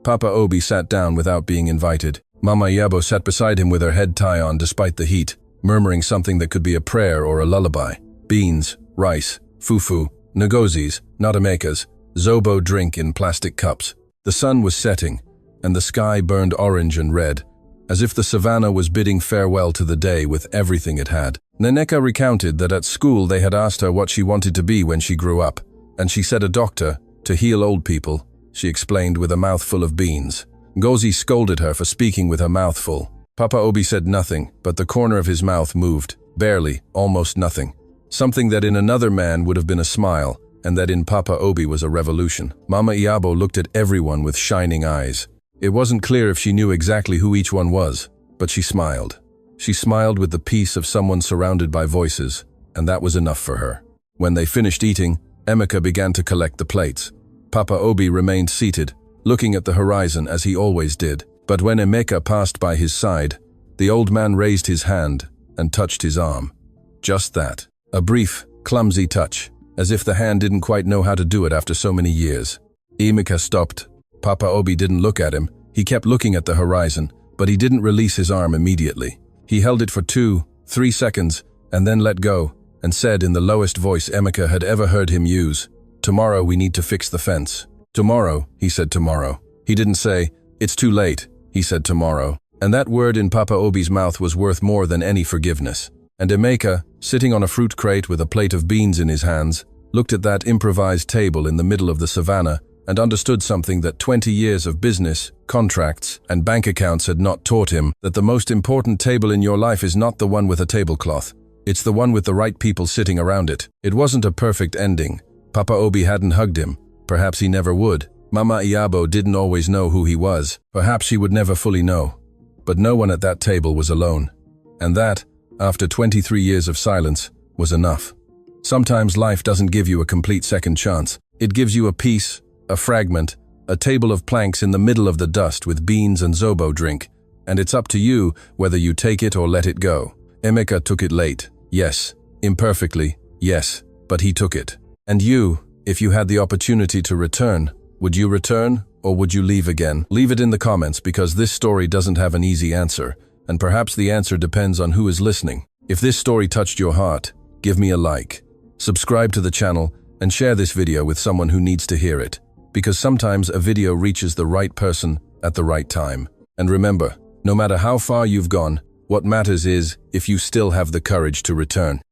Papa Obi sat down without being invited. Mama Yabo sat beside him with her head tie on despite the heat, murmuring something that could be a prayer or a lullaby. Beans, rice, fufu, Ngozi's, not Emeka's, Zobo drink in plastic cups. The sun was setting, and the sky burned orange and red, as if the savannah was bidding farewell to the day with everything it had. Nneka recounted that at school they had asked her what she wanted to be when she grew up, and she said a doctor, to heal old people, she explained with a mouthful of beans. Ngozi scolded her for speaking with her mouth full. Papa Obi said nothing, but the corner of his mouth moved, barely, almost nothing. Something that in another man would have been a smile, and that in Papa Obi was a revolution. Mama Iyabo looked at everyone with shining eyes. It wasn't clear if she knew exactly who each one was, but she smiled. She smiled with the peace of someone surrounded by voices, and that was enough for her. When they finished eating, Emeka began to collect the plates. Papa Obi remained seated, looking at the horizon as he always did. But when Emeka passed by his side, the old man raised his hand and touched his arm. Just that. A brief, clumsy touch, as if the hand didn't quite know how to do it after so many years. Emeka stopped. Papa Obi didn't look at him. He kept looking at the horizon, but he didn't release his arm immediately. He held it for 2-3 seconds and then let go and said in the lowest voice Emeka had ever heard him use, "Tomorrow we need to fix the fence." Tomorrow, he said tomorrow. He didn't say, "It's too late," he said tomorrow. And that word in Papa Obi's mouth was worth more than any forgiveness. And Emeka, sitting on a fruit crate with a plate of beans in his hands, looked at that improvised table in the middle of the savannah and understood something that 20 years of business, contracts, and bank accounts had not taught him, that the most important table in your life is not the one with a tablecloth. It's the one with the right people sitting around it. It wasn't a perfect ending. Papa Obi hadn't hugged him. Perhaps he never would. Mama Iyabo didn't always know who he was. Perhaps she would never fully know. But no one at that table was alone. And that, after 23 years of silence, was enough. Sometimes life doesn't give you a complete second chance. It gives you a piece, a fragment, a table of planks in the middle of the dust with beans and Zobo drink, and it's up to you whether you take it or let it go. Emeka took it late, yes. Imperfectly, yes. But he took it. And you, if you had the opportunity to return, would you return or would you leave again? Leave it in the comments because this story doesn't have an easy answer, and perhaps the answer depends on who is listening. If this story touched your heart, give me a like, subscribe to the channel, and share this video with someone who needs to hear it, because sometimes a video reaches the right person at the right time. And remember, no matter how far you've gone, what matters is if you still have the courage to return.